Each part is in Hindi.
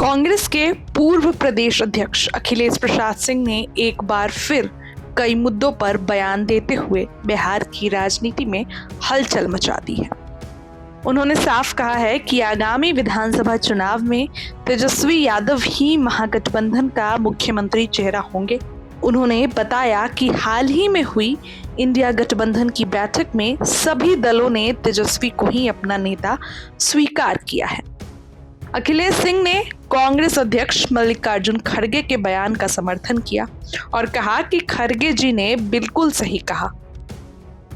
कांग्रेस के पूर्व प्रदेश अध्यक्ष अखिलेश प्रसाद सिंह ने एक बार फिर कई मुद्दों पर बयान देते हुए बिहार की राजनीति में हलचल मचा दी है। उन्होंने साफ कहा है कि आगामी विधानसभा चुनाव में तेजस्वी यादव ही महागठबंधन का मुख्यमंत्री चेहरा होंगे। उन्होंने बताया कि हाल ही में हुई इंडिया गठबंधन की बैठक में सभी दलों ने तेजस्वी को ही अपना नेता स्वीकार किया है। अखिलेश सिंह ने कांग्रेस अध्यक्ष मल्लिकार्जुन खड़गे के बयान का समर्थन किया और कहा कि खड़गे जी ने बिल्कुल सही कहा।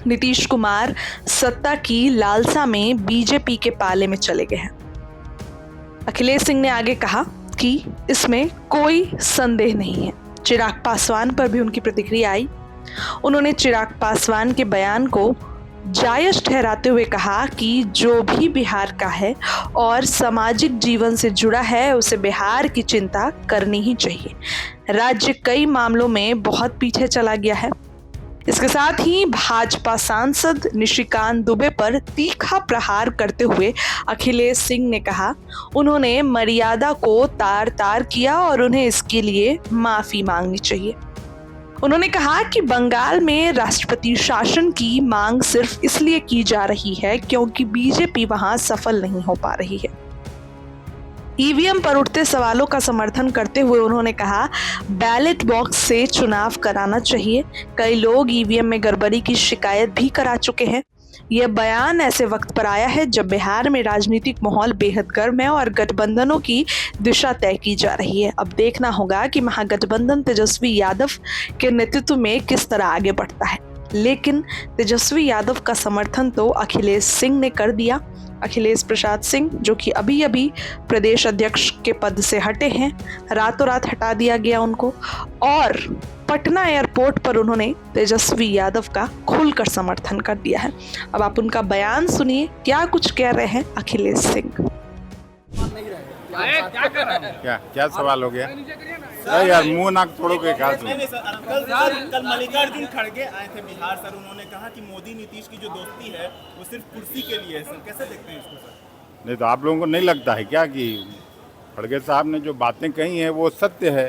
नीतीश कुमार सत्ता की लालसा में बीजेपी के पाले में चले गए हैं। अखिलेश सिंह ने आगे कहा कि इसमें कोई संदेह नहीं है। चिराग पासवान पर भी उनकी प्रतिक्रिया आई। उन्होंने चिराग पासवान के बयान को जायज ठहराते हुए कहा कि जो भी बिहार का है और सामाजिक जीवन से जुड़ा है उसे बिहार की चिंता करनी ही चाहिए। राज्य कई मामलों में बहुत पीछे चला गया है। इसके साथ ही भाजपा सांसद निशिकांत दुबे पर तीखा प्रहार करते हुए अखिलेश सिंह ने कहा उन्होंने मर्यादा को तार तार किया और उन्हें इसके लिए माफी मांगनी चाहिए। उन्होंने कहा कि बंगाल में राष्ट्रपति शासन की मांग सिर्फ इसलिए की जा रही है क्योंकि बीजेपी वहां सफल नहीं हो पा रही है। ईवीएम पर उठते सवालों का समर्थन करते हुए उन्होंने कहा बैलेट बॉक्स से चुनाव कराना चाहिए। कई लोग ईवीएम में गड़बड़ी की शिकायत भी करा चुके हैं। यह बयान ऐसे वक्त पर आया है जब बिहार में राजनीतिक माहौल बेहद गर्म है और गठबंधनों की दिशा तय की जा रही है। अब देखना होगा कि महागठबंधन तेजस्वी यादव के नेतृत्व में किस तरह आगे बढ़ता है। लेकिन तेजस्वी यादव का समर्थन तो अखिलेश सिंह ने कर दिया। अखिलेश प्रसाद सिंह जो कि अभी अभी प्रदेश अध्यक्ष के पद से हटे हैं, रातों रात हटा दिया गया उनको और पटना एयरपोर्ट पर उन्होंने तेजस्वी यादव का खुलकर समर्थन कर दिया है। अब आप उनका बयान सुनिए, क्या कुछ कह रहे हैं अखिलेश सिंह। क्या सवाल हो गया? यार मुंह नाक तोड़ो के कहा कल मल्लिकार्जुन खड़गे आए थे बिहार सर। उन्होंने कहा कि मोदी नीतीश की जो दोस्ती है वो सिर्फ कुर्सी के लिए है सर। कैसे देखते हैं इसको सर? नहीं तो आप लोगों को नहीं लगता है क्या कि खड़गे साहब ने जो बातें कही हैं वो सत्य है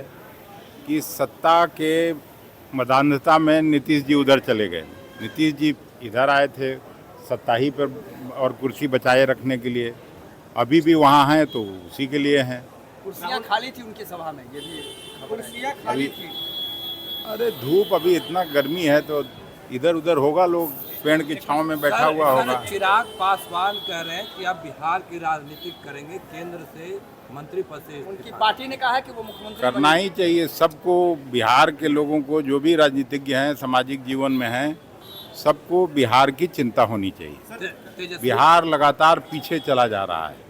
कि सत्ता के मदानता में नीतीश जी उधर चले गए। नीतीश जी इधर आए थे सत्ता ही पर और कुर्सी बचाए रखने के लिए। अभी भी वहाँ हैं तो उसी के लिए हैं। कुर्सियाँ खाली थी उनकी सभा में, ये भी कुर्सियाँ खाली थी। अरे धूप अभी इतना गर्मी है तो इधर उधर होगा, लोग पेड़ की छांव में बैठा हुआ होगा। चिराग पासवान कह रहे हैं कि आप बिहार की राजनीति करेंगे, केंद्र से मंत्री पद से। उनकी पार्टी ने कहा है कि वो मुख्यमंत्री करना ही चाहिए सबको। बिहार के लोगों को जो भी राजनीतिज्ञ हैं, सामाजिक जीवन में हैं, सबको बिहार की चिंता होनी चाहिए। बिहार लगातार पीछे चला जा रहा है।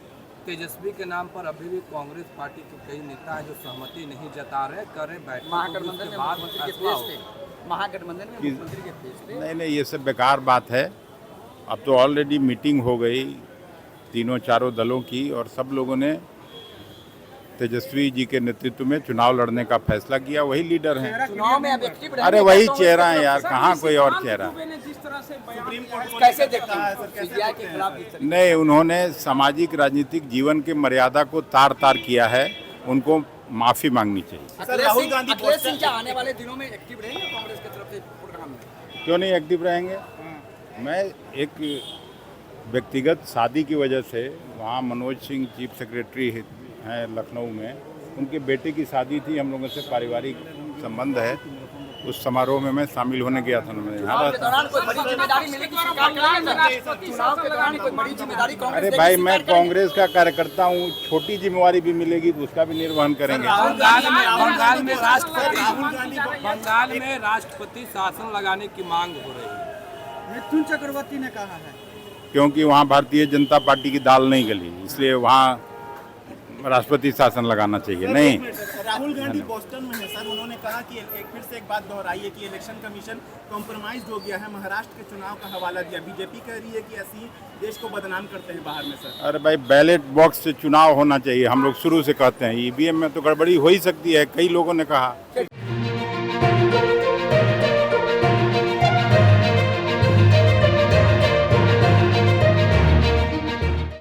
तेजस्वी के नाम पर अभी भी कांग्रेस पार्टी के कई नेता हैं जो सहमति नहीं जता रहे, कर रहे बैठक महागठबंधन में मुख्यमंत्री के फेस पे। नहीं ये सब बेकार बात है। अब तो ऑलरेडी मीटिंग हो गई तीनों चारों दलों की और सब लोगों ने तेजस्वी जी के नेतृत्व में चुनाव लड़ने का फैसला किया। वही लीडर हैं। चुनाव में अब एक्टिव रहेंगे। अरे वही चेहरा है यार, कहाँ कोई और चेहरा? कैसे देखते हैं सीबीआई के खिलाफ? नहीं, उन्होंने सामाजिक राजनीतिक जीवन के मर्यादा को तार तार किया है। उनको माफी मांगनी चाहिए। राहुल गांधी अखिलेश सिंह क्या आने वाले दिनों में एक्टिव रहेंगे कांग्रेस की तरफ से प्रोग्राम में? क्यों नहीं एक्टिव रहेंगे? मैं एक व्यक्तिगत शादी की वजह से वहाँ मनोज सिंह चीफ सेक्रेटरी हैं लखनऊ में, उनके बेटे की शादी थी। हम लोगों से पारिवारिक संबंध है। उस समारोह में मैं शामिल होने गया था। अरे भाई मैं कांग्रेस का कार्यकर्ता हूँ, छोटी जिम्मेवारी भी मिलेगी तो उसका भी निर्वहन करेंगे। बंगाल में राष्ट्रपति शासन लगाने की मांग हो रही है। मिथुन चक्रवर्ती ने कहा है क्योंकि वहाँ भारतीय जनता पार्टी की दाल नहीं गली, इसलिए वहाँ राष्ट्रपति शासन लगाना चाहिए। नहीं, राहुल गांधी बोस्टन में है सर। उन्होंने कहा कि फिर से एक बात दोहराई है कि इलेक्शन कमीशन कॉम्प्रोमाइज हो गया है। महाराष्ट्र के चुनाव का हवाला दिया। बीजेपी कह रही है कि ऐसी देश को बदनाम करते हैं बाहर में सर। अरे भाई बैलेट बॉक्स से चुनाव होना चाहिए। हम लोग शुरू से कहते हैं ईवीएम में तो गड़बड़ी हो ही सकती है। कई लोगों ने कहा